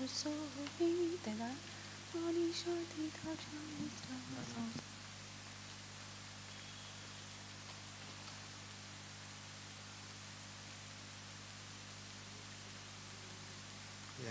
소리 내가 어디 저리 더 있어서 Yeah.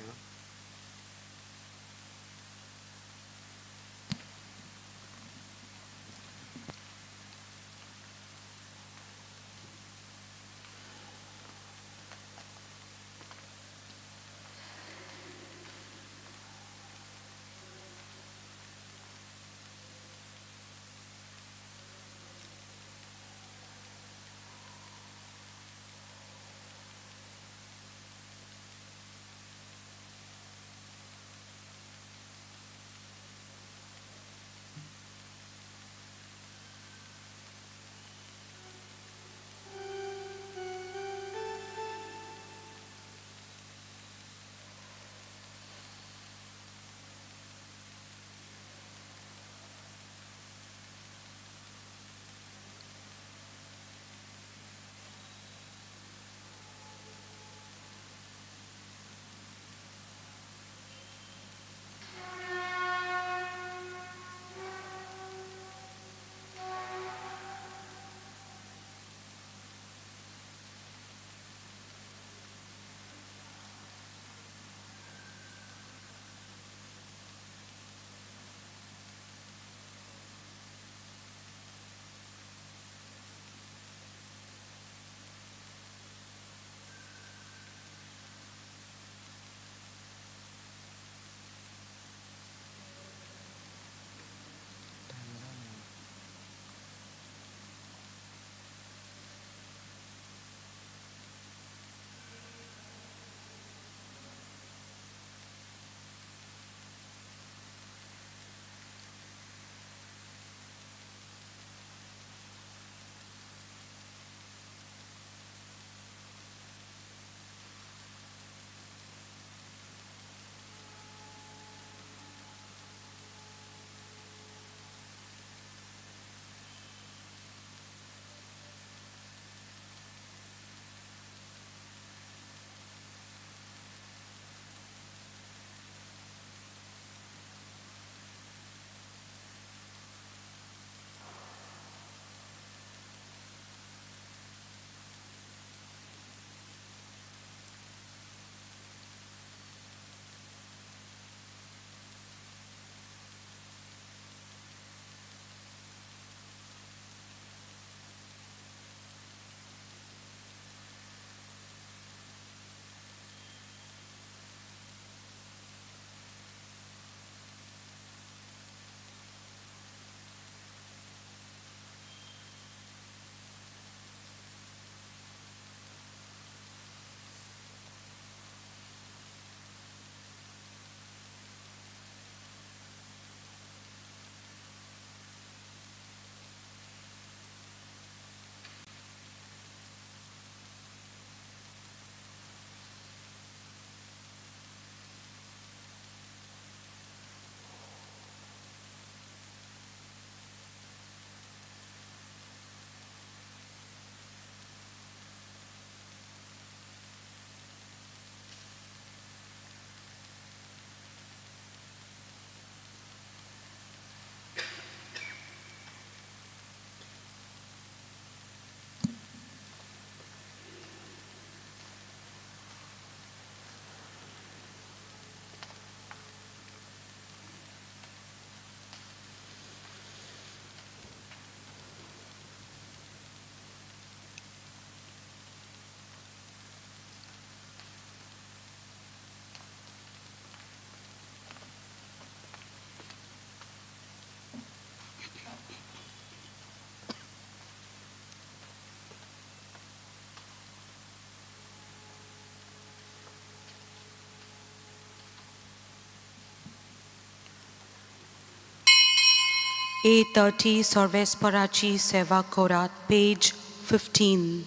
A30 Sarvesparachi Seva Korat, page 15.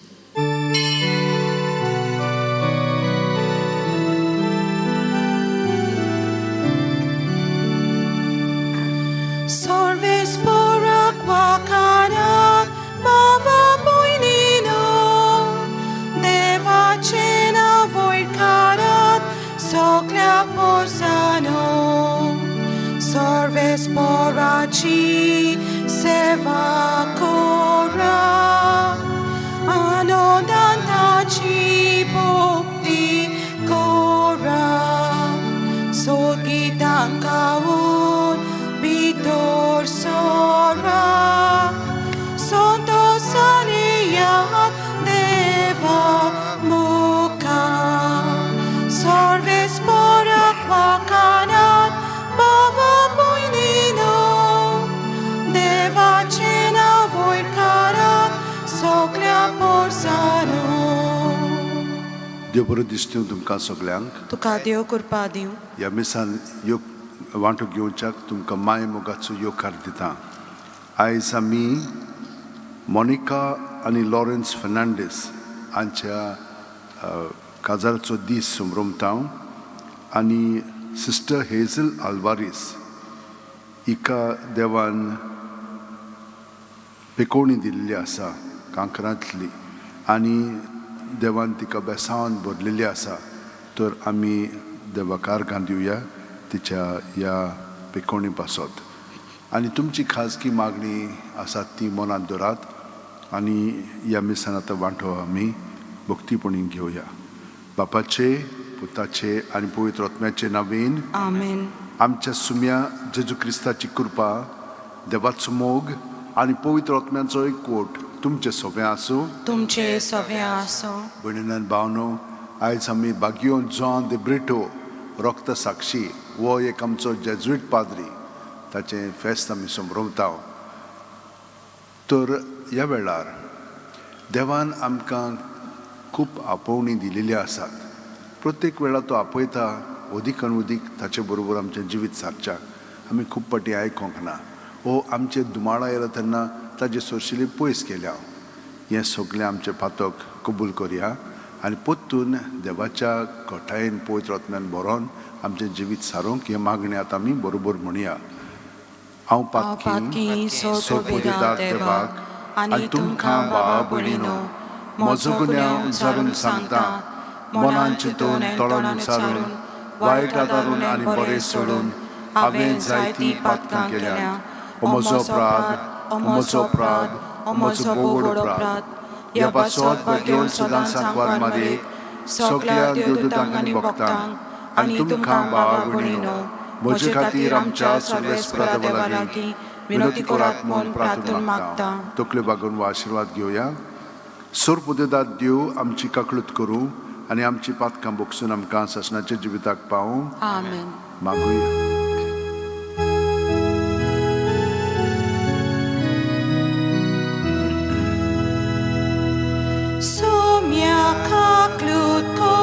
Sarvesporak Wakarak Bava Boinino Deva Chena Voikarat sokля porzano, sorves porachi seva kora, anodanachi bhakti kora, sogitang kaun bitor sora, sonto saliyat deva mukha, sorves porak vakanat bhava poinino, deva chena voikarat sokля porzano. देव बरो दिसता तुमकां सगल्यांक तुका देव कृपा दिवं. ह्या मिसान योग वांटो घेवच्याक तुमकां माय मोगाचो योकार दिता. आयज आमी मोनिका आनी लॉरेन्स फर्नांडीस हांच्या काजाराचो दीस संभ्रमता आनी सिस्टर हेझल आल्वारीस हिका देवान पिकोवणी दिल्ली आसा कांकरांतली आनी देवान तिका बेसावन भरलेली आसा. तर आमी देवाक आर्गां दिवया तिच्या ह्या पिकोवणी पासत. आनी तुमची खाजगी मागणी आसा ती मनांत दवरात आनी ह्या मिसान आतां वांटो आमी भक्तीपणीन घेवया. बापाचे पुताचे आनी पवित्र आत्म्याचे नांवेन आमेन. आमच्या सुम्या जेजू क्रिस्ताची कृपा, देवाचो मोग आनी पवित्र आत्म्याचो एकवट तुमचे सगळे आसूं. तुमचे सगळे आसो. भयणीन भावनो, आयज आमी बागियो जॉन दे ब्रिटो रक्त साक्षी हो एक आमचो जेजुईट पाद्री ताचें फेस्त आमी संभ्रमता. तर ह्या वेळार देवान आमकां खूब आपोवणी दिलेली आसात. प्रत्येक वेळा तो आपयता अदीक आनी अदीक ताचे बरोबर आमचें जिवीत सारच्याक आमी खूब पाटी आयकोंक ना. वो आमचे दुमाळा येयला तेन्ना ताजे सोरशिली पयस केल्या. हें सगलें आमचे पातक कबूल करया आनी परतून देवाच्या खोटायेन पवित्र आत्म्यान भरोवन आमचें जिवीत सारूंक हे मागणी आतां आमी बरोबर म्हणया. हांव पातकी सोपुदिदार देवाक आनी तुमकां भावा भयणीनो म्हजो गुन्यांव विचारून सांगता. मनान चिंतून तोंडान विचारून वायट आदारून आनी बरें सोडून हांवें जायतीं पातकां केल्या. हो म्हजो अपराध, हो म्हजो बोगड अपराध. ह्या पासत घेवन सदां सांकवार मारयेक सगळ्या देवदूतांक आनी भक्तांक आनी तुमकां भावा भयणीनो म्हजे खातीर आमच्या सर्वेस्परा देवा लागीं विनंती करात म्हूण प्रार्थना मागता. तकल्यो बागून हो आशिर्वाद घेवया. सोरपुदेदार देव आमची काकळूत करूं आनी आमची पातकां बोगसून आमकां ससनाच्या जिविताक पावूं. आमेन. मागुया. Somia kaklut ko,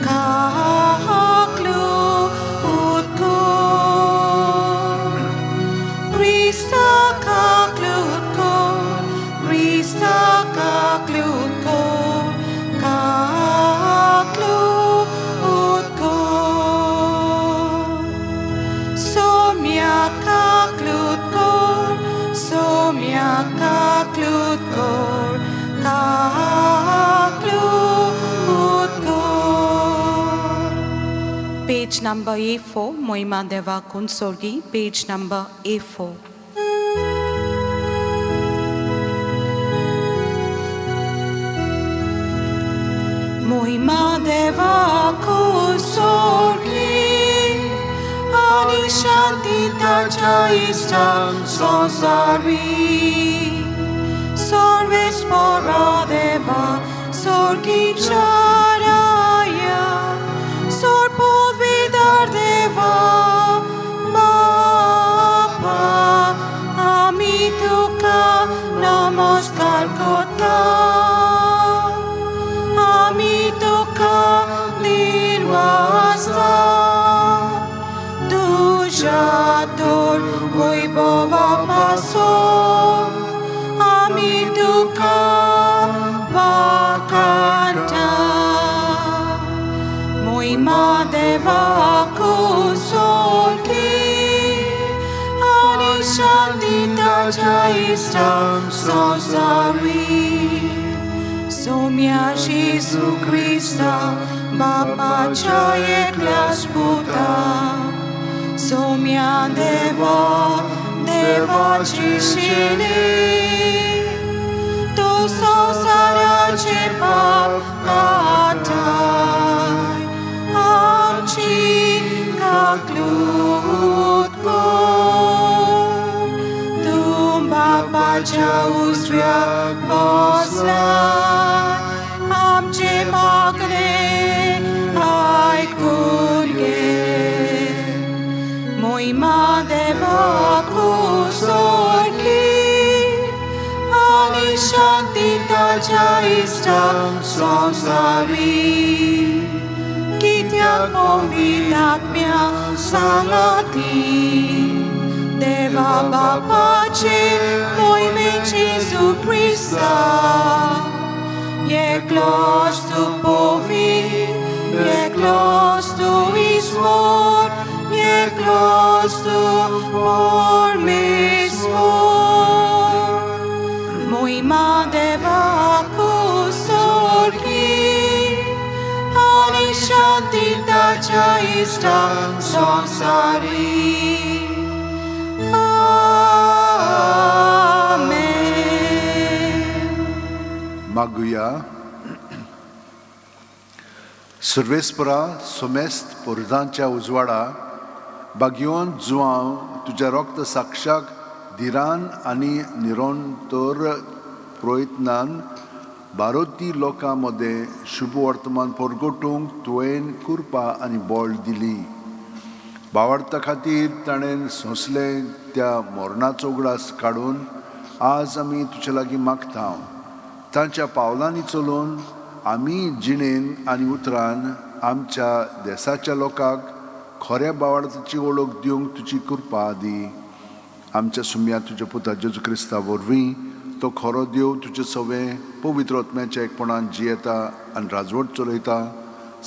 kaklut ko. Krista kaklut ko, Krista kaklut ko, kaklut ko. Somia kaklut ko, Somia kaklut ko, kaklut ko. Page number A4, Mohima Deva Kunsorgi, page number A4. Mohima Deva Kunsorgi, ani shanti tacha istan sonsari. Sorves pora deva sorgi charaya, sorpodvidar deva bapa, ami tuka namaskar kota, ami tuka nirvasta. Tor voibova paso, ami tuka vakanta. Mohima deva kusorgi, ani shanti tacha istam sonsari. Saumya जेजू Crysta बापाच्या एकल्याच पुता सोम्या देवाची शिणे तो संसाराचे पाप काटाय आमची काकलूत कर तू बापाच्या उजव्याक बसलाय आमचे मागणे ऐकून घे मोहिमा देवाकू सोडली आणि शांती ताच्या इष्टा संसारी कित्याक पवित्र आत्म्या सांगती देवा बापाचे मोहिमेचे जेजू क्रिस्ता एकलोच तू पवित्र एकलोच तू ईश्वर एकलोच तू परमेश्वर मोहिमा देवाकू सोडली आणि शांती ताच्या इष्टा संसारी मागुया सर्वेस्परा सोमेस्त पोरजांच्या उजवाडा बागयोन जुआंव तुझ्या रक्त साक्षाक धिरान आनी निरंतर प्रयत्नान बारोती लोकां मदें शुभ वर्तमान परगटूंक तुवें कृपा आनी बळ दिली भावार्था खातीर ताणें सोंसलें त्या मरणाचो उगडास काडून आज आमी तुजे लागीं मागता तांच्या पावलांनी चलून आमी जिणेन आनी उतरान आमच्या देशाच्या लोकांक खऱ्या भावार्थाची वळख दिवंक तुजी कृपा दी आमच्या सुम्या तुज्या पुता जेजू क्रिस्ता वरवीं तो खरो देव तुजे सवे पवित्र आत्म्याच्या एकपणान जियेता आनी राजवट चलयता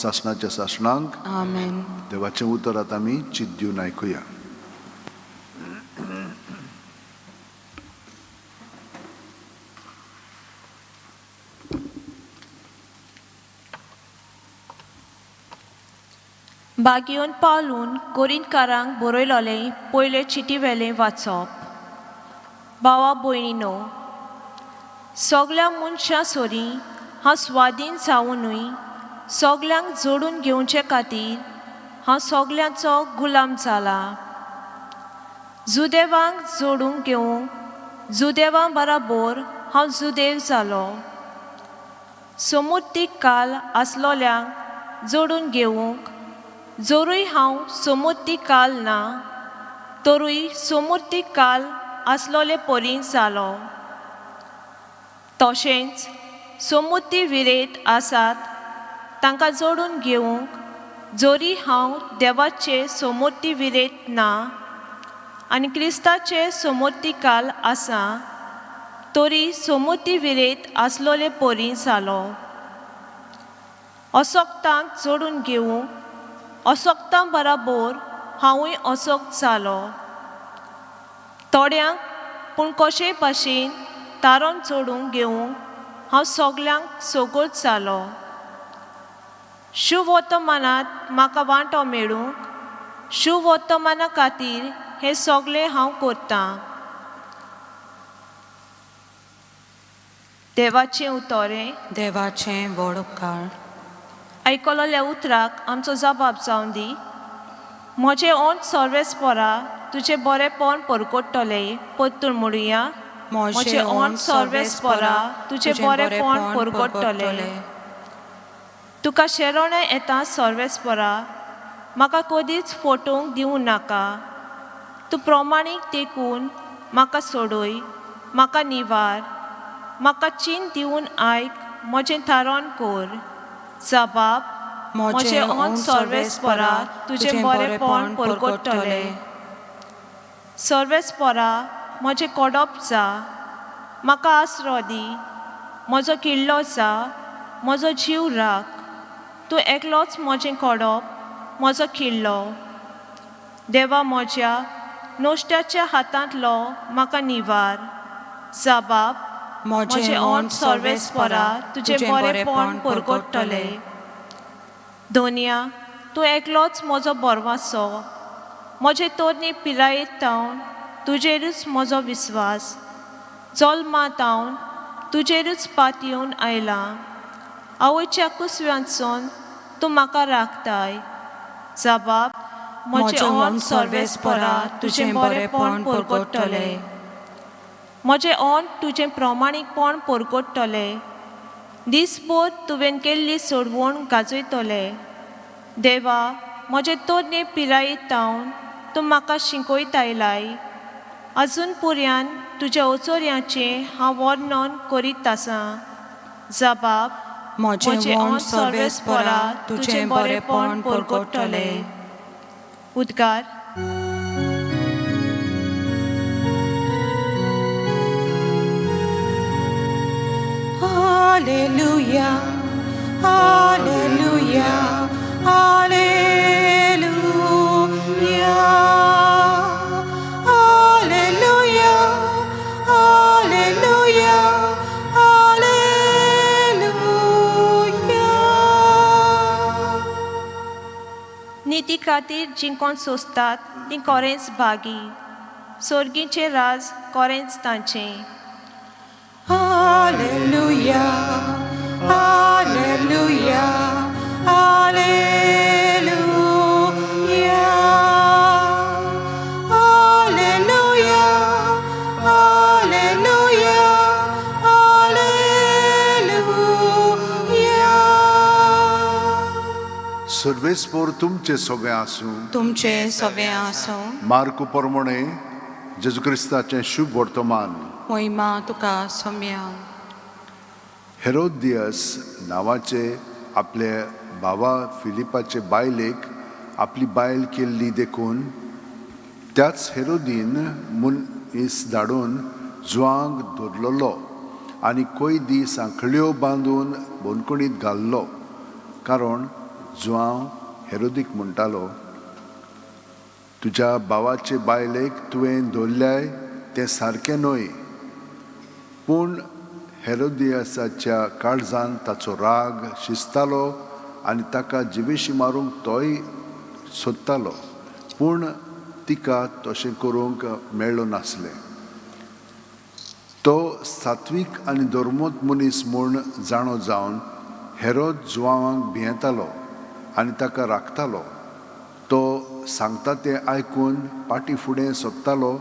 सासणाच्या सासणांक आमेन देवाचें उतर आतां आमी चित दिवन आयकुया बागयोन पावलून कोरिंतकारांक बरयलोलें पयले चिटी वेलें वाचप भावा भयणीनो सगल्या मनशां सोरी हांव स्वाधीन जावनूय सगल्यांक जोडून घेवचे खातीर हांव सगल्यांचो गुलाम जाला जुदेवांक जोडून घेवंक जुदेवां बराबर हांव जुदेव जालो समुद्रीक काल आसलोल्यांक जोडून घेवंक जोरूय हांव समुद्रीक काल ना तरूय समुद्रीक काल आसलोले परी जालो तशेंच समुद्री विरेत आसात तांकां जोडून घेवंक जोरी हांव देवाचे समुद्री विरेत ना आनी क्रिस्ताचे समुद्री काल आसा तरी समुद्री विरेत आसलोले परी जालो असोक्तांक जोडून घेवंक असोक्तां बराबर हांवूय असोक्त जालो थोड्यांक पूण कशे भाशेन तारण जोडूंक घेवंक हांव सगल्यांक सोगोत जालो शुभ वर्तमानांत म्हाका वांटो मेळूंक शुभ वर्तमाना खातीर हें सगलें हांव करतां देवाचें उतोरें देवाचें व्हड उपकार आयकलोल्या उतराक आमचो जबाब जावन दी म्हजें ओंठ सर्वेस्परा तुजें बरेंपण परगडटलें परतून म्हणुया म्हजें ओंठ सर्वेस्परा तुजें बरेंपण परगडटलें तुका शेरोणें येता सर्वेस्परा म्हाका कधीच फटोवंक दिवं नाका तूं प्रमाणीक देखून म्हाका सोडूय म्हाका निवार म्हाका चीन दिवन आयक म्हजें थारोन कोर जबाब म्हजें ओंठ सर्वेस्परा तुजें बरेंपण परगडटलें सर्वेस्परा म्हजें कोडप जा म्हाका आसरो दी म्हजो किल्लो जा म्हजो जीव राख तूं एकलोच म्हजें कोडप म्हजो किल्लो देवा म्हज्या नोश्ट्याच्या हातांतलो म्हाका निवार जबाब म्हजें ओंठ सर्वेस्परा तुजें बरेपण परगडटलें. दोनिया, तूं एकलोच म्हजो बरवासो. म्हजे तोरणे पिरायेंत तावन तुजेरूच म्हजो विस्वास. जल्मांत हांव तुजेरूच पात येवन आयलां. आवयच्या कुसव्यांतसून तूं म्हाका राखताय. जबाब, म्हजें ओंठ सर्वेस्परा तुजें बरेपण परगडटलें. म्हजें ओंठ तुजें प्रामाणीकपण परगडटलें. दिसभर तुवें केल्ली सोडवण गाजयतलें. देवा, म्हजे तोरणे पिरायेंत तावन तूं म्हाका शिकोयत आयलाय. अजून पर्यान तुज्या ओचोऱ्यांचें हांव वर्णन करीत आसां. जबाब, म्हजें ओंठ सर्वेस्परा तुजें बरेपण परगडटलें. उद्गार. Hallelujah, hallelujah, hallelujah, hallelujah, hallelujah, hallelujah. निती खातीर जिंकोन सोंसतात ती कोरेंच भागी. सोर्गीचें राज कोरेंच तांचें. Hallelujah, hallelujah, hallelujah, hallelujah, hallelujah, hallelujah. सर्वेस्पोर तुमचे सगळें आसूं. तुमचे सवे आसूं. मार्क प्रमाणे जेजू क्रिस्ताचें शुभ वर्तमान. महिमा तुका सोम्या. हेरोदियस नांवाचे आपल्या भावा फिलिपाचे बायलेक आपली बायल केल्ली देखून त्याच हेरोदीन मनीस धाडून जुवांक धरलोलो आनी कैदी सांखळ्यो बांदून बोनकुणीत घाल्लो. कारण जुवांव हेरोदीक म्हणटालो, तुज्या भावाचे बायलेक तुवें धरल्याय तें सारकें न्हय. पूण हेरोदियासाच्या काळजांत ताचो राग शिजतालो आनी ताका जिवेशी मारूंक तोय सोदतालो. पूण तिका तशें करूंक मेळ्ळो नासलें. तो सात्वीक आनी धर्मोत मनीस म्हूण जाणो जावन हेरोद जुवांवाक भियेतालो आनी ताका राखतालो. तो सांगता तें आयकून पाटी फुडें सोदतालो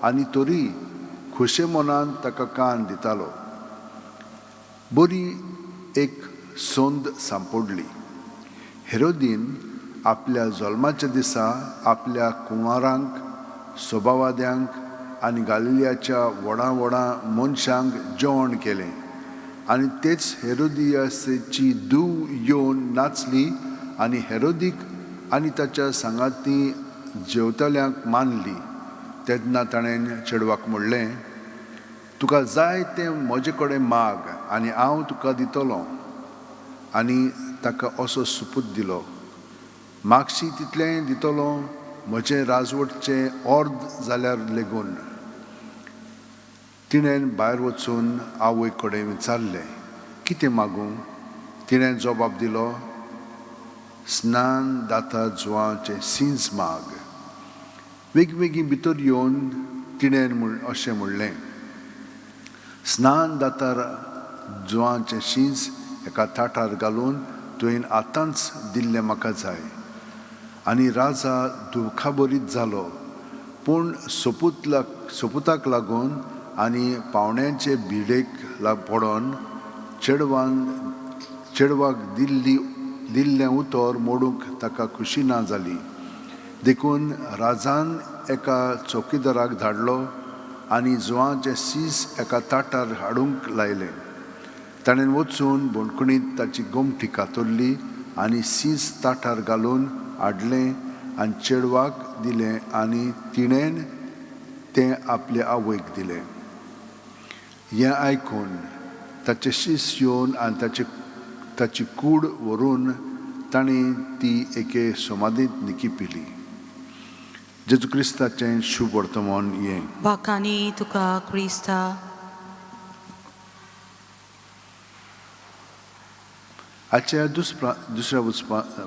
आनी तरी खुशे मनान ताका कान दितालो. बरी एक सोंद सांपडली. हेरोदीन आपल्या जल्माच्या दिसा आपल्या कुंवारांक, सभावाद्यांक आनी गालिल्याच्या व्हडा व्हडा मनशांक जेवण केलें. आनी तेच हेरोदियासाची धूव येवन नाचली आनी हेरोदीक आनी ताच्या सांगाती जेवतल्यांक मानली. तेन्ना ताणें चेडवाक म्हणलें, तुका जाय तें म्हजे कडेन माग आनी हांव तुका दितलों. आनी ताका असो सुपूत दिलो. मागशी तितलें दितलों, म्हजें राजवटचें अर्द जाल्यार लेगून. तिणें भायर वचून आवय कडेन विचारलें, कितें मागूं? तिणें जबाब दिलो, स्नान दाता जुवांचें सींज माग. वेगवेगळी भितर येवन तिणें अशें म्हणलें, स्नान दाता जुवांचें शींज एका ताटार घालून तुवें आतांच दिल्लें म्हाका जाय. आनी राजा दुखाबरीत जालो. पूण सोपुताक लागून आनी पावण्यांचे भिडेक पडोन चेडवाक दिल्लें उतर मोडूंक ताका खुशी ना जाली. देखून राजान एका चौकीदाराक धाडलो आनी जुवांचें शीस एका ताटार हाडूंक लायलें. ताणें वचून बोणकुणींत ताची गोमटी कातरली आनी शीस ताटार घालून हाडलें आनी चेडवाक दिलें आनी तिणें तें आपले आवयक दिलें. हें आयकून ताचे शीस येवन आनी ताची कूड व्हरून ताणें ती एके समाधींत निकिपिली. जेजू क्रिस्ताचें शुभ वर्तमान हें. बाकानी तुका क्रिस्ता. आजच्या दुसऱ्या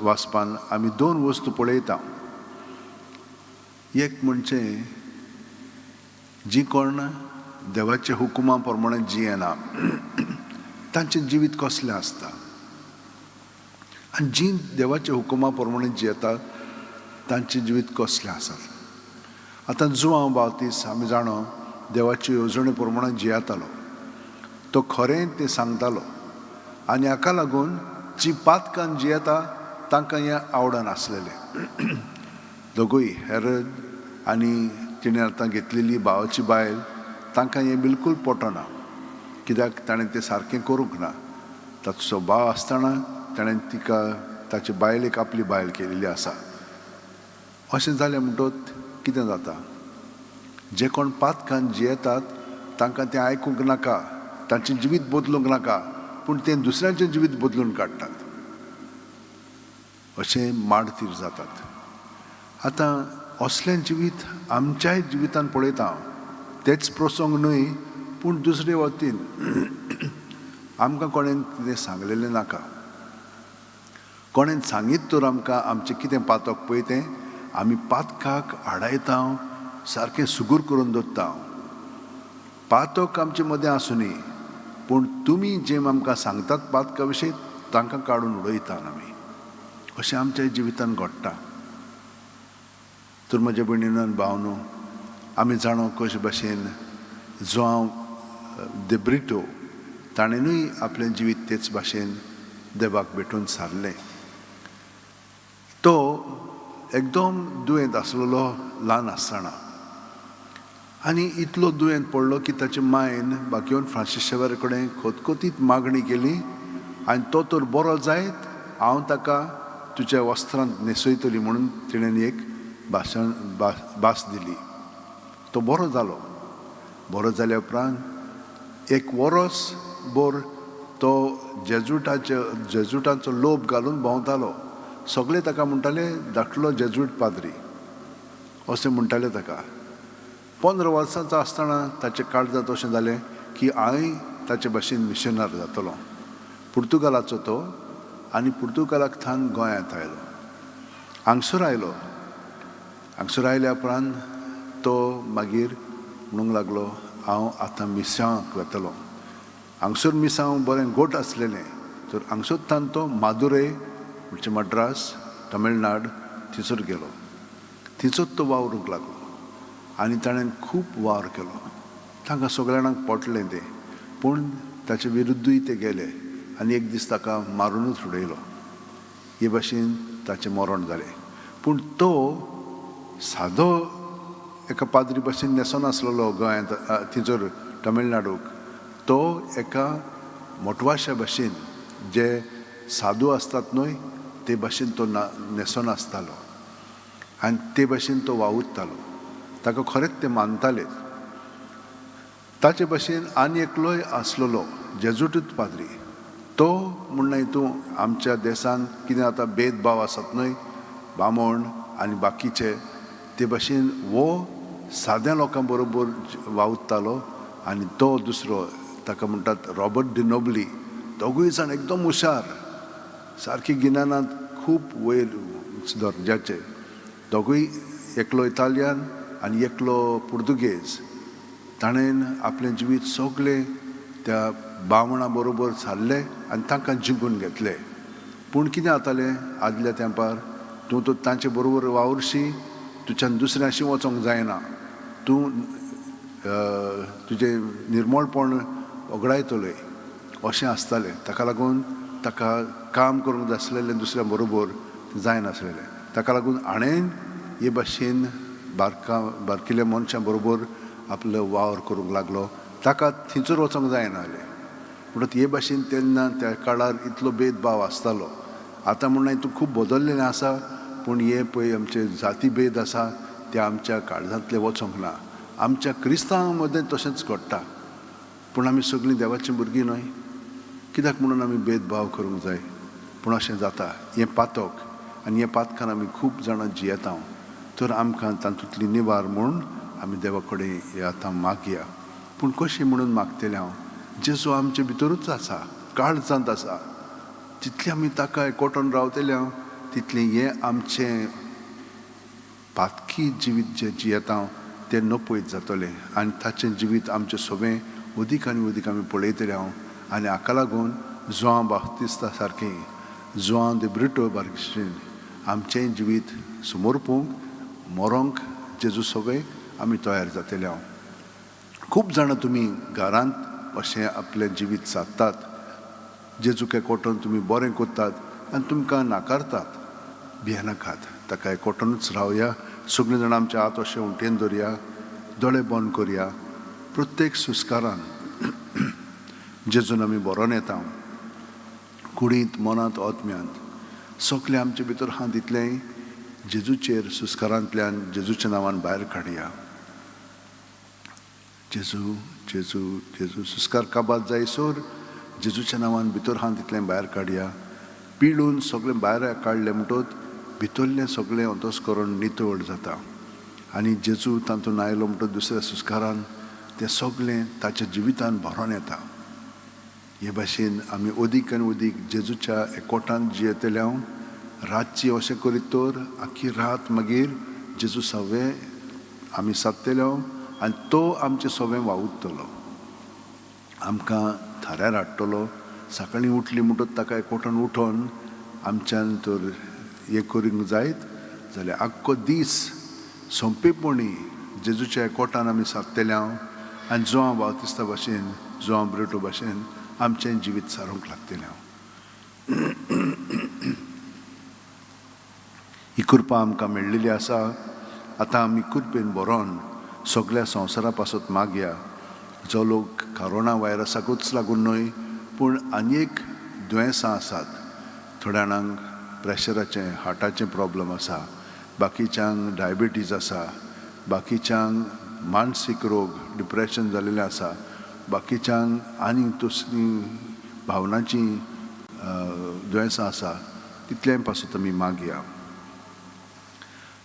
वाचपान आमी 2 वस्तू पळयता. एक म्हणजे जी कोण देवाच्या हुकुमा प्रमाणे जियेना तांचें जिवीत कसलें आसता, आनी जी देवाच्या हुकुमा प्रमाणे जियेता तांचें जिवीत कसलें आसत. आतां जुआंव बावतीस आमी जाणो देवाचे येवजणे प्रमाणे जियेतालो, तो खरें तें सांगतालो, आनी हाका लागून जी पातकान जियेता तांकां हें आवडनासलेलें. दोगूय हेरोद आनी तिणें आतां घेतलेली भावाची बायल तांकां हें बिलकूल पटना, कित्याक ताणें तें सारकें करूंक ना. ताचो भाव आसतना ताणें तिका ताचे बायलेक आपली बायल केलेली आसा. अशें जालें म्हणटच कितें जाता, जे कोण पातकान जियेतात तांकां तें आयकूंक नाका, तांचें जिवीत बदलूंक नाका, पूण तें दुसऱ्यांचें जिवीत बदलून काडटात. अशें माडतीर जातात. आतां असलें जिवीत आमच्याय जिवितान पळयता हांव. तेच प्रसंग न्हय, पूण दुसरे वतीन आमकां कोणें कितें सांगलेलें नाका. कोणें सांगीत तर आमकां आमचें कितें पातक पळय तें आमी पातकाक आडायता, सारकें सुगूर करून दवरता. पातक आमचे मदें आसूं न्ही, पूण तुमी जें आमकां सांगतात पातका विशीं तांकां काडून उडयतात आमी. अशें आमच्या जिवितान घडटा. तर म्हज्या भयणीन भावनो, आमी जाणो कशे भाशेन जुआंव दे ब्रिटो ताणेनूय आपलें जिवीत तेच भाशेन देवाक भेटून सारलें. तो एकदम दुयेंत आसलेलो ल्हान आसतना, आनी इतलो दुयेंत पडलो की ताचे मायन बाकियोन फ्रांसीस शेवेर कडेन खोतकोतीत मागणी केली, आनी तो तर बरो जायत हांव ताका तुज्या वस्त्रांत न्हेसयतली म्हणून तिणें एक भास दिली. तो बरो जालो. बरो जाल्या उपरांत 1 वर्स भर तो जेजुटांचो लोभ घालून भोंवतालो. सगळे ताका म्हणटाले धाकलो जेजुट पाद्री अशें म्हणटाले ताका. 15 वर्सांचो आसतना ताचे काळजांत अशें जालें की हांवें ताचे भाशेन मिशनर जातलो. पुर्तुगालाचो तो, आनी पुर्तुगालाक थान गोंयांत आयलो. हांगसर आयलो. हांगसर आयल्या उपरांत तो मागीर म्हणूंक लागलो हांव आतां मिसांवाक वतलो. हांगसर मिसांव बरें गोट आसलेलें, तर हांगसर तो मादुरै म्हणजे मद्रास तमिळनाड थंयसर गेलो. थंयसर तो वावरूंक लागलो, आनी ताणें खूब वावर केलो. तांकां सगळ्या जाणांक पटलें तें, पूण ताचे विरुद्धूय ते गेले आनी एक दीस ताका मारूनच उडयलो. हे भाशेन ताचें मरण जालें. पूण तो सादो एका पाद्री भाशेन न्हेसोन आसलेलो गोंयांत थंयसर तमिळनाडूक. तो एका मोटवाशा भाशेन जे साधू आसतात न्हय ते भाशेन तो न्हेसोन आसतालो, आनी ते भाशेन तो वावुरतालो. ताका खरेंच ते मानताले. ताचे भाशेन आनी एकलोय आसलेलो जेजुटूच पाद्री. तो म्हणना हितून आमच्या देशांत कितें आतां भेदभाव आसात न्हय, बामण आनी बाकीचे, ते भाशेन वो साद्या लोकां बरोबर वावुरतालो. आनी तो दुसरो ताका म्हणटात रॉबर्ट डी नोबली, दोगूय जाण एकदम हुशार, सारकी गिन्यानांत खूब वयर दर्जाचे. दोगूय एकलो इटालियन आनी एकलो पुर्तुगेज. ताणें आपलें जिवीत सगळें त्या बामणा बरोबर सारलें आनी तांकां जिंकून घेतलें. पूण कितें जातालें आदल्या तेंपार, तूं तो तांचे बरोबर वावरशी, तुज्यान दुसऱ्याशी वचोंक जायना, तूं तुजें निर्मळपण वगडायतलें अशें आसतालें. ताका लागून ताका काम करूंक जाय आसलेलें दुसऱ्या बरोबर जायनासलेलें. ताका लागून हाणें हे भाशेन बारकिल्या मनशां बरोबर आपलो वावर करूंक लागलो. ताका थंयसर वचोंक जायनासलें. म्हणून हे भाशेन तेन्ना त्या काळार इतलो भेदभाव आसतालो. आतां म्हणून हितून खूब बदललेलें आसा, पूण हे पळय आमचे जाती भेद आसा ते आमच्या काळजांतले वचोंक ना. आमच्या क्रिस्तांवां मदें तशेंच घडटा, पूण आमी सगळीं देवाचीं भुरगीं न्हय, कित्याक म्हणून आमी भेदभाव करूंक जाय. पूण अशें जाता हें पातक, आनी हे पातकान आमी खूब जाणां जियेता. तर आमकां तातूंतली निवार म्हणून आमी देवा कडेन हे आतां मागया. पूण कशें म्हणून मागतलें हांव? जेजू आमचे भितरूच आसा, काळजांत आसा. जितले आमी ताका एकवटून रावतले तितलें हें आमचें पातकी जिवीत जें जियेता तें नपयत जातलें आनी ताचें जिवीत आमचें सगळें उदीक आनी उदीक आमी पळयतले आनी हाका लागून जोआं बाप्तिस्ता सारकें जोआं दे ब्रिटो बारकेन आमचें जिवीत समोर पळोवंक मरोंक जेजू सगळे आमी तयार जातले खूब जाणां तुमी घरांत अशें आपलें जिवीत सादतात जेजूक एकवटून तुमी बरें कोत्तात आनी तुमकां नाकारतात भियेनाकात ताका एकवटूनच रावया सगळीं जाणां आमचे हात अशें उंटेन दवरया दोळे बंद करया प्रत्येक सुस्कारान जेजून आमी बरोवन येता कुडींत मनांत आत्म्यांत सगळें आमचे भितर हात दितलें जेजूचेर सुस्कारांतल्यान जेजूच्या नांवान भायर काडया जेजू जेजू जेजू सुस्कार काबात जायसर जेजूच्या नांवान भितर हात दितलें भायर काडया पिळून सगळें भायर काडलें म्हणटच भितरलें सगळें अतोस करून नितळ जाता आनी जेजू तातूंत आयलो म्हणटच दुसऱ्या सुस्कारान तें सगळें ताच्या जिवितान भरोन येता हे भाशेन आमी अदीक आनी अदीक जेजूच्या एकवटान जियेतले रातची अशें करीत तर आख्खी रात मागीर जेजू सगळें आमी सादतले आनी तो आमचें सगळें वावुरतलो आमकां थाऱ्यार हाडटलो सकाळीं उठली म्हणटच ताका एकवटान उठोन आमच्यान तर हें करूंक जायत जाल्यार आख्खो दीस सोंपेपणी जेजूच्या एकवटान आमी सादतले आनी जोआं बाप्तिस्ता भाशेन जोआं ब्रिटो भाशेन आमचें जिवीत सारूंक लागतलें ही कृपा आमकां मेळिल्ली आसा आतां आमी कृपेन बरोवन सगळ्या संवसारा पासत मागया जो लोक कोरोना व्हायरसाकूच लागून न्हय पूण आनी एक दुयेंसां आसात थोड्या जाणांक प्रेशराचें हार्टाचें प्रॉब्लम आसा बाकीच्यांक डायबिटीज आसा बाकीच्यांक मानसीक रोग डिप्रेशन जाल्लेलें आसा बाकीच्यांक आनी तसलीं भावनाची दुयेंसां आसा तितलें पासून आमी मागया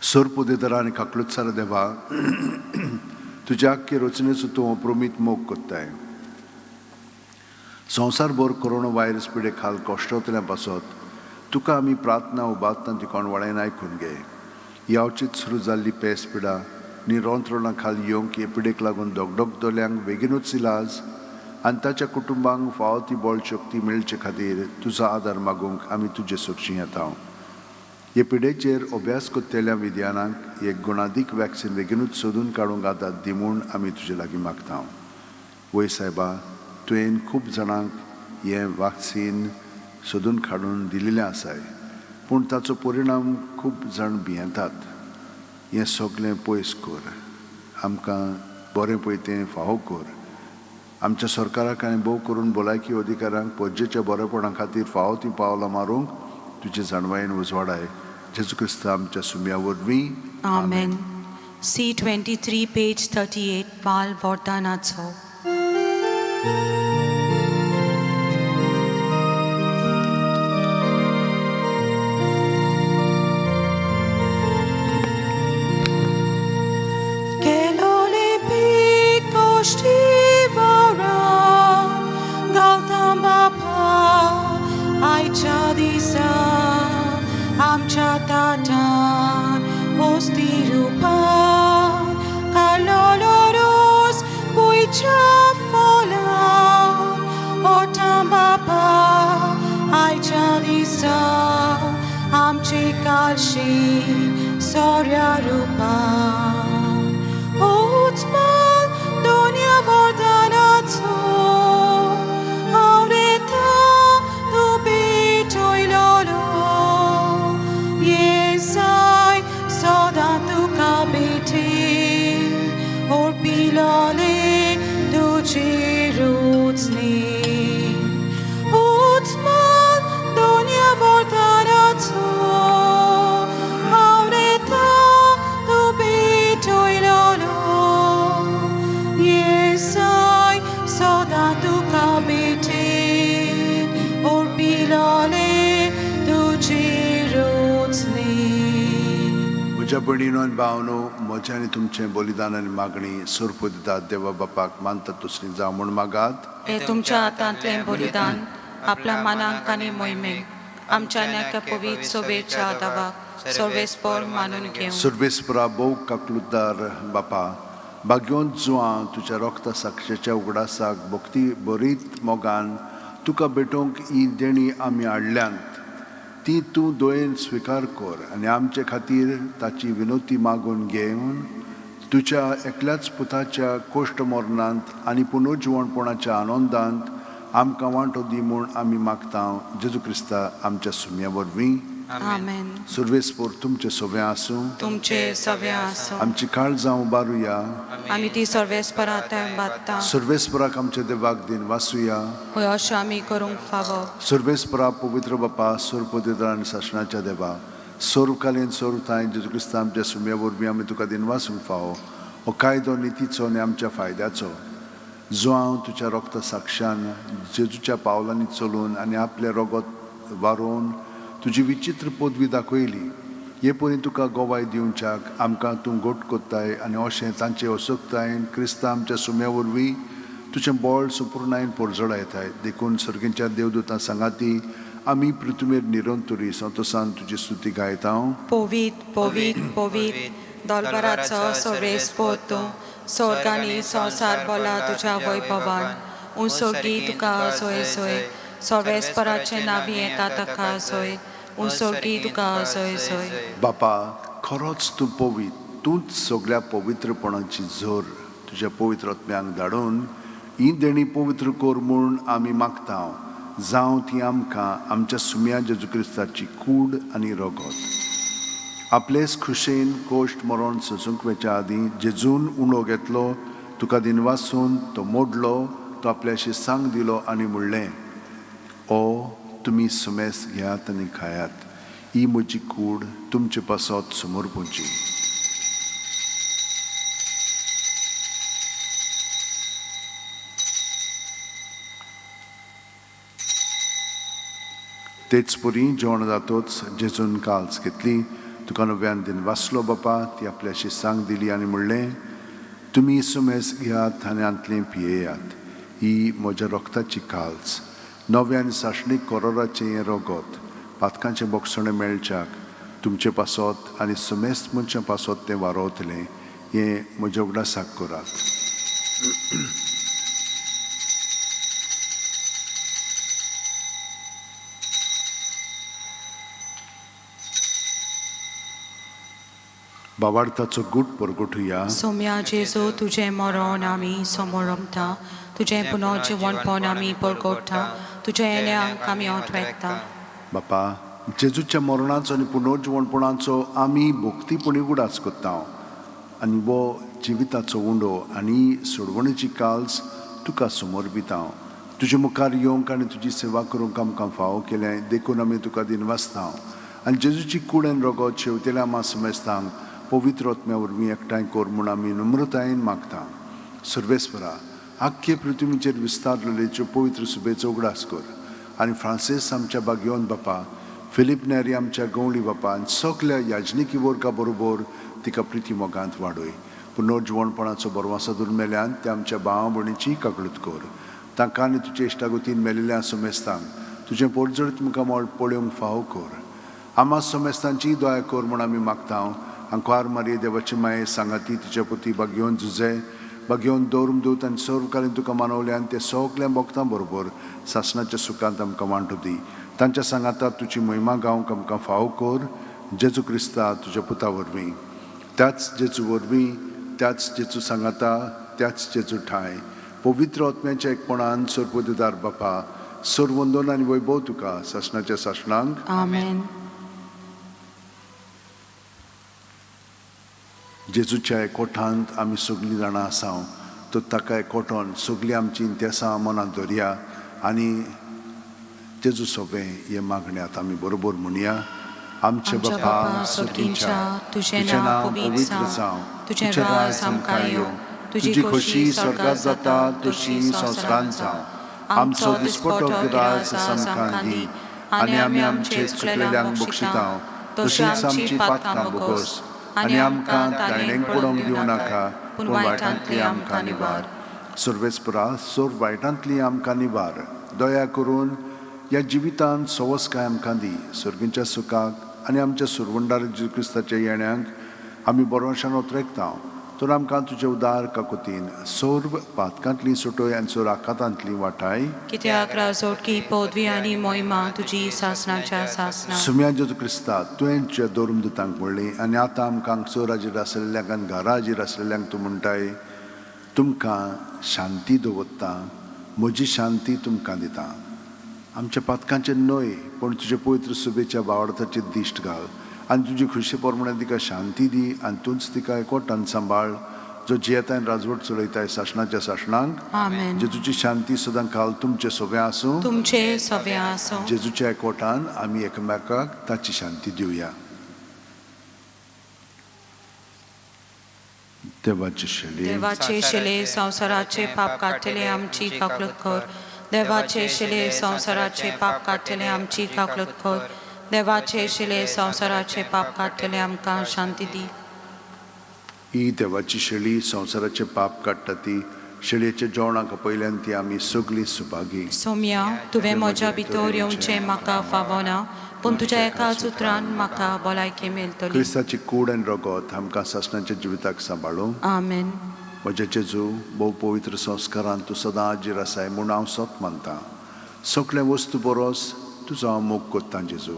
सोर पोदेतरा आनी काकलुत्सार देवा तुज्या आख्खे रचनेचो तूं अप्रोमीत मोग कोत्ताय संवसारभर कोरोना व्हायरस पिडे खाल कश्टतल्या पासत तुका आमी प्रार्थना उबारतना ती कोणवळेन आयकून घे यावचीत सुरू जाल्ली पेस पिडा निरोंतरणा खाल येवंक हे पिडेक लागून दोगदोल्यांक बेगीनूच इलाज आनी ताच्या कुटुंबांक फावो ती बळ शक्ती मेळचे खातीर तुजो आदार मागूंक आमी तुजे सुरक्षी येता हे पिडेचेर अभ्यास कोत्तेल्या विद्यानांक एक गुणादीक वॅक्सीन बेगीनूच सोदून काडूंक आदार दी म्हूण आमी तुजे लागीं मागता वय सायबा तुवें खूब जाणांक हें वॅक्सीन सोदून काडून दिल्लें आसाय पूण ताचो परिणाम खूब जाण भियेतात हें सगळें पयस कर आमकां बरें पळय तें फावो कर आमच्या सरकाराक आनी भोव करून भलायकी अधिकाऱ्यांक पज्जेच्या बरेपणा खातीर फावो ती पावलां मारूंक तुजे जाणवायेन उजवाडाय जेजू क्रिस्त आमच्या सुम्या वरवीं Amen. C23 page 38 बाल वरदानाचो आमच्या ताटान ओस्ती रुपान कालोलोरोस बुयच्या फोलान ओटां बापा आयच्या दिसा आमची कालशी सोऱ्या रुपान उचमाल दोन्या वरदानाचो म्हज्या भयणीनो आनी भावनो म्हजें आनी तुमचें बलिदान आनी मागणी सुरपो दितात देवा बापाक मानतात तसलीं जावं म्हूण मागात हे तुमच्या हातांतलें बलिदान आपल्या मनांक आनी मोहिमेक आमच्या नेक्या पवित्र सोबेच्या दावाक सर्वेस्पर मानून घेऊ. सर्वेस्परा भोव काकलुदार बापा, भाग्योन जुआं तुझ्या रक्ता साक्षेच्या उगडासाक भक्ती बरीत मोगान तुका भेटोवंक ही देणी आमी हाडल्यांत ती तूं दोयेन स्विकार कर आनी आमचे खातीर ताची विनोती मागून घेवन तुझ्या एकल्याच पुताच्या कोश्ट मरणांत आनी पुनर्जिवणपणाच्या आनंदांत आमकां वांटो दी म्हूण आमी मागता जेजू क्रिस्ता आमच्या सुम्या वरवीं. आमेन. सर्वेस्पर तुमचे सोबे आसूं. तुमचे सवे आसो. आमची काळजां उबारुया. आमी ती सर्वेस्परांत बांदता. सर्वेस्पराक आमचे देवाक दिन वासुया. हय अशें आमी करूंक फावो. सर्वेस्परा पवित्र बापा सोरपदिदार आनी शासनाच्या देवा सोरकालीन सोरताय जेजू क्रिस्ता आमच्या सुम्या वरवीं आमी तुका दिन वासूंक फावो हो कायदो नितीचो आनी आमच्या फायद्याचो जो हांव तुज्या रक्ता साक्षान जेजूच्या पावलांनी चलून आनी आपले रगत वारोवन तुजी विचित्र पदवी दाखयली हे परी तुका गोवाय दिवच्याक आमकां तूं घोट कोत्ताय आनी अशें तांचे असोक्तायेन क्रिस्ता आमच्या सुम्या वरवीं तुजें बळ संपूर्णायेन परजडायताय देखून सर्गेच्या देवदूतां सांगाती आमी पृथ्वीर निरंतरी संतोषान तुजी स्तुती गायता. पोवीत पोवीत पोवीत दोलबराचो सर्वेस्पर तूं स्वर्गांनी संवसार बोला तुज्या वैभवान उंसोर्गी तुका सोय सोय सर्वेस्पराचे नांवी येता ताका सोय उंसोर्गी तुका सोय सोय. बापा खरोच तूं पवित तूंच सगळ्या पवित्रपणाची झर तुज्या पवित्र आत्म्यांक धाडून ही देणी पवित्र कर म्हूण आमी मागता जावं ती आमकां आमच्या सुम्या जेजू क्रिस्ताची कूड आनी रगत आपलेच खुशेन कोश्ट मरण सोंसूंक वेच्या आदीं जेजून उणो घेतलो तुका दिन वासून तो मोडलो तो आपल्याशी सांग दिलो आनी म्हणलें ओ तुमी सुमेस घेयात आनी खायात ही म्हजी कूड तुमचे पासत समोर पोंची. तेच परी जेवण जातोच जेजून काल्स घेतली तुका नव्यान दिन वाचलो बापा ती आपल्याशी सांग दिली आनी म्हणलें तुमी सुमेस घेयात आनी आंतलें पियेयात ही म्हज्या रक्ताची काल्स नव्यान साशणीक कोरोराचें हें रगत पातकांचें बोगसणें मेळच्याक तुमचे पासत आनी सुमेस्त मनशां पासत तें वारोवतलें हें म्हज्या उगडासाक करात. बाबार्थाचो गूट परगटुया. सोम्या जेजू तुजें मरण आमी समोर रमता तुजें पुनर्जिवणपण आमी परगटता तुज्या येण्याक आमी ओंटवेता. बापा जेजूच्या मरणाचो आनी पुनर्जिवणपणाचो आमी भोक्तीपणी उडास कोत्ता आनी वो जिविताचो उंडो आनी सोडवणेची काल्स तुका समोर बिता तुजे मुखार येवंक आनी तुजी सेवा करूंक आमकां फावो केलें देखून आमी तुका दिन वाचता आनी जेजूची कूड आनी रगत शेवतेल्या आमा समेस्तांक पवित्र आत्म्या वरवीं एकठांय कर म्हूण आमी नम्रतायेन मागता. सर्वेस्परा आख्खे पृथ्वीचेर विस्तारलेल्यो पवित्र सुबेचो उगडास कर आनी फ्रांसीस आमच्या बागयोन बापा फिलीप नेरी आमच्या गवळी बापा आनी सगल्या याजनिकी वर्गा बरोबर तिका प्रिती मोगांत वाडय. पुनर्जिवणपणाचो बरवासो दुर्मेल्यान ते आमच्या भावा भयणीची काकळूत कर तांकां आनी तुजे इश्टागतीन मेलिल्ल्या समेस्तांक तुजें परजड तुमकां मोळ पळोवंक फावो कर. आमा समेस्तांची दोया कर म्हूण आमी मागता आंकवार मारये देवाची माये सांगाती तिच्या पुती बागयोन झुजे बागयोन दौरम दूत आनी सर्वकालीन तुका मानवल्यान ते सगल्या भक्तां बरोबर सासणाच्या सुखांत आमकां वांटो दी तांच्या सांगाता तुजी महिमा गावंक आमकां फावो कर जेजू क्रिस्ता तुज्या पुता वरवीं त्याच जेजू वरवीं त्याच जेजू सांगाता त्याच जेजू ठाय पवित्र आत्म्याच्या एकपणान सर्वोदिदार बापा सर्वंदन आनी वैभव तुका सासणाच्या सासणांक. आमेन. जेजूच्या एकवटांत आमी सगळीं जाणां आसा तो ताका एकवटोन सगळीं आमची इंतेसां मनांत दवरया आनी जेजू सोबें हे मागण्यात आमी बरोबर म्हणया. आमचे बापा सर्गींच्या तुजें नांव पवित्र जावं तुजें राज आमकां येवं तुजी खोशी स्वर्गांत जाता तशी संवसारांत जावं आमचो दिसपटो गिराय आमकां दी आनी आमी आमचे चुकलेल्यांक बक्षिता तशीच आमची पातकां बोगोस आनी आमकां ताणें पडोवंक दिवं नाका पूण वायटांतली आमकां निवार. सर्वेस्परा सोर वायटांतली आमकां निवार दया करून ह्या जिवितांत सवस्काय आमकां दी सर्गींच्या सुखाक आनी आमच्या सुरवंडार जेजू क्रिस्ताच्या येण्याक आमी बरोवशान उतरेकता तर आमकां तुजे उदार काकुतीन सोर्व पातकांतली सुटोय आनी सोर आकांतांतली वाटाय कित्याक राजोटकी पदवी आनी मोहिमा तुजी सासणाच्या सासना सुम्या जेजू क्रिस्ता तुवें तुज्या दोरमदुतांक म्हणली आनी आतां आमकां सोराचेर आसलेल्यांक आनी घराचेर आसलेल्यांक तूं म्हणटाय तुमकां शांती दवरता म्हजी शांती तुमकां दिता आमच्या पातकांचे न्हय पूण तुजे पवित्र सुबेच्या वावरताचेर दिश्ट घाल आनी तुजी खुशी प्रमाणे तिका शांती दी आनी तूंच तिका एकवटान सांबाळ जो जियेताय राजवट चलयताय सासणाच्या सासणांक आमेन जेजूची शांती सदां काल तुमचे सोबे आसूं तुमचे सवे आसो जेजूच्या एकवटान आमी एकामेकाक ताची शांती दिवया देवाची शेळी देवाचे शिले संसाराचे पाप काढलेले आमची काकलत कर देवाचे शिले संसाराचे पाप काढलेले आमची काकलत कर देवाचे शिले संसाराचे पाप काढलेले आमकां शांती दी ही देवाची शेळी संवसाराचे पाप काडटा ती शेळयेच्या जेवणाक पयल्यान ती आमी सगळीं सुभागी सोम्या तुवें म्हज्या भितर येवचें म्हाका फावना पूण तुज्या एकाच उतरान म्हाका भलायकी मेळटली क्रिस्ताची कूड आनी रगत आमकां सासणाच्या जिविताक सांबाळूं आमेन म्हज्या जेजू भोव पवित्र संस्कारान तूं सदां हाजीर आसाय म्हूण हांव सत मानतां सगळे वस्तू बरोस तुजो हांव मोग कोत्तां जेजू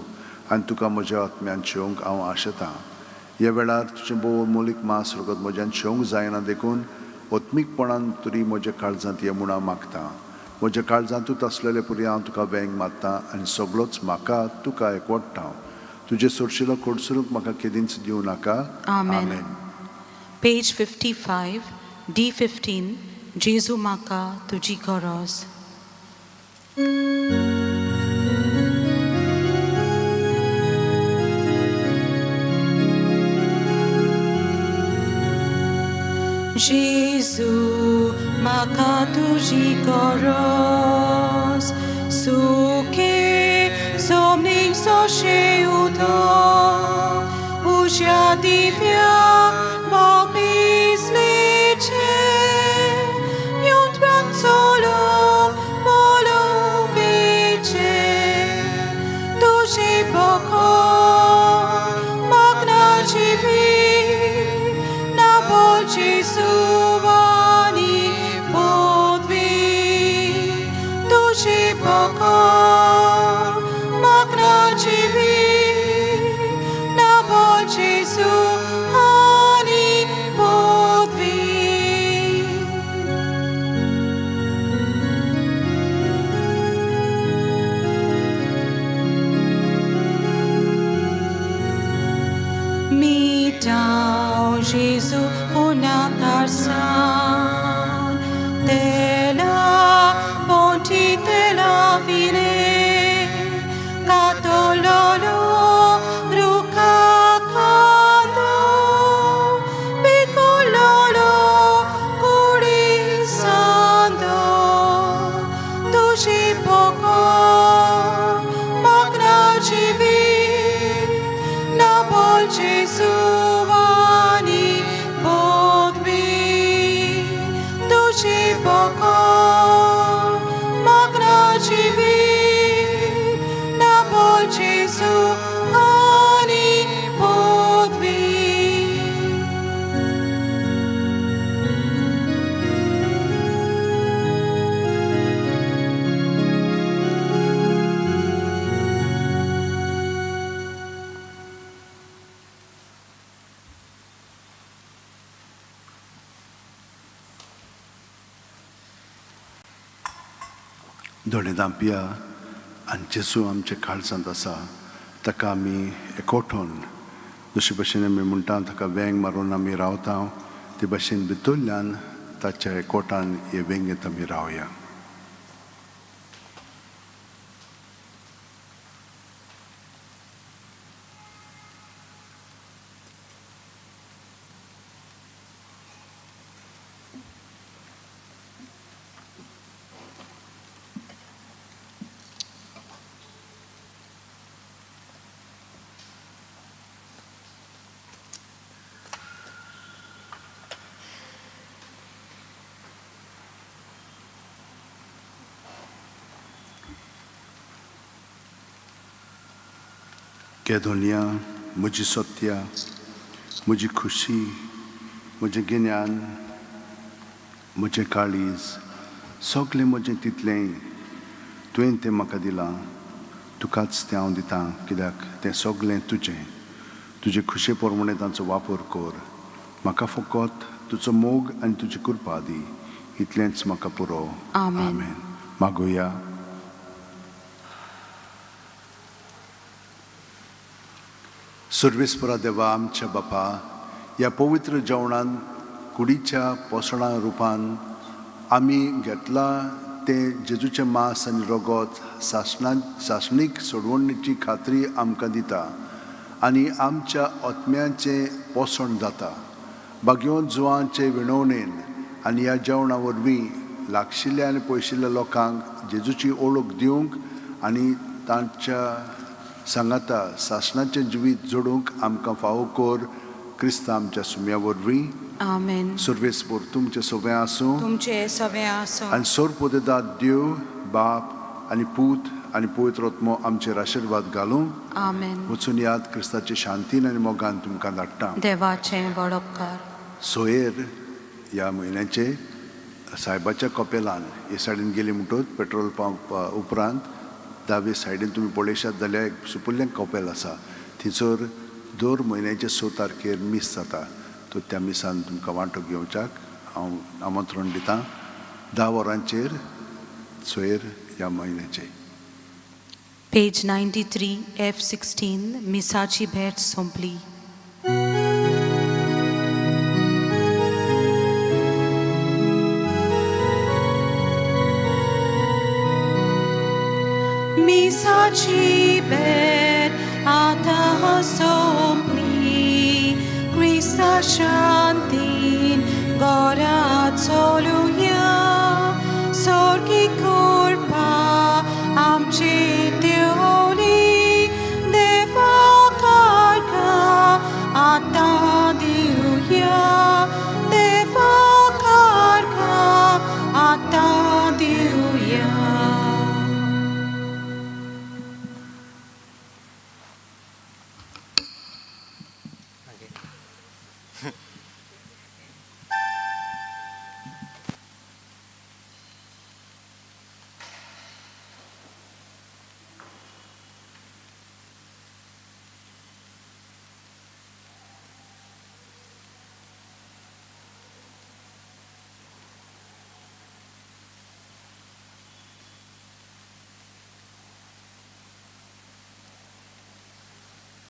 आनी तुका म्हज्या आत्म्यान शेवंक हांव आशेतां ह्या वेळार तुजें भोव मोलीक मास रगत म्हज्यान शेवंक जायना देखून ओत्मीकपणान तरी म्हज्या काळजांत ये म्हूण हांव मागतां म्हज्या काळजांतूच आसलेले पुरी हांव तुका वेंग मारतां आनी सगळोच म्हाका तुका एकवटां तुजे सोडशिलो खोडसरूंक म्हाका केदींच दिवं नाका आमेन पेज 55 D15 जेजू म्हाका तुजी गरज जेजू म्हाका तुजी गरज सुखे सोमनीक सोशे उदक उज्या दिव्या बापिसलेचे युद्धांत सोलो मोलो बेचे तुझे बको मागनाची वी ना बोलची सुवानी बोधवी तुझे बको मागनाची वी ना बोलची सुवानी बोधवी mi dau Gesù una carsan della bonti della vine catololo rucacando piccololo curisando tu ci poco magnaci vi na bol Gesù ani bodvi tu ci poco magnaci vi na bol Gesù ani bodvi दोळे दांपिया आनी जेजू आमचे काळजांत आसा ताका आमी एकवटून जशे भशेन आमी म्हणटा ताका वेंग मारून आमी रावता ते भशेन भितरल्यान ताच्या एकवटान हे वेंगेंत आमी रावया केदोनिया म्हजी सत्या, म्हजी खुशी, म्हजें गिन्यान, म्हजें काळीज, सगळें म्हजें तितलें तुवें तें म्हाका दिलां, तुकाच तें हांव दितां, कित्याक तें सगळें तुजें. तुजे खुशे प्रमाणे तांचो वापर कर. म्हाका फकत तुजो मोग आनी तुजी कृपा दी. इतलेंच म्हाका पुरो. आमेन. मागुया. सर्वेस्परा देवा आमच्या बापा, ह्या पवित्र जेवणान कुडीच्या पोसणा रुपान आमी घेतला तें जेजूचें मांस आनी रगत सासणीक सोडवणेची खात्री आमकां दिता आनी आमच्या आत्म्याचें पोसण जाता. बागयोन जुवांचे विणवणेन आनी ह्या जेवणा वरवीं लागशिल्ल्या आनी पयशिल्ल्या लोकांक जेजूची ओळख दिवंक आनी तांच्या सांगाता सासणाचें जिवीत जोडूंक आमकां फावो कर. क्रिस्त आमच्या सुम्या वरवीं. आमेन. सर्वेस्पर तुमचें सगळें आसूं. तुमचे सवे आसो. आनी सोर पोदेदाद देव बाप आनी पूत आनी पवित्र आत्मो आमचेर आशिर्वाद घालूं. आमेन. वचून याद क्रिस्ताचे शांतीन आनी मोगान तुमकां धाडटा. देवाचें बळोपकार. सोयर ह्या म्हयन्याचे सायबाच्या कपेलान हे सायडीन गेली म्हणटच पेट्रोल पंप उपरांत दावे सायडीन तुमी पळयशात जाल्यार एक सुपुल्लें कपेल आसा. थंयसर दर म्हयन्याचे 6 तारखेर मीस जाता. तो त्या मिसान तुमकां वांटो घेवच्याक हांव आमंत्रण दितां. 10 वरांचेर सोयर ह्या म्हयन्याचे. पेज 93 F16 मिसाची भेट सोंपली. मिसाची भेट आतां सोंपली. क्रिस्ता शांतीन घरांत चलू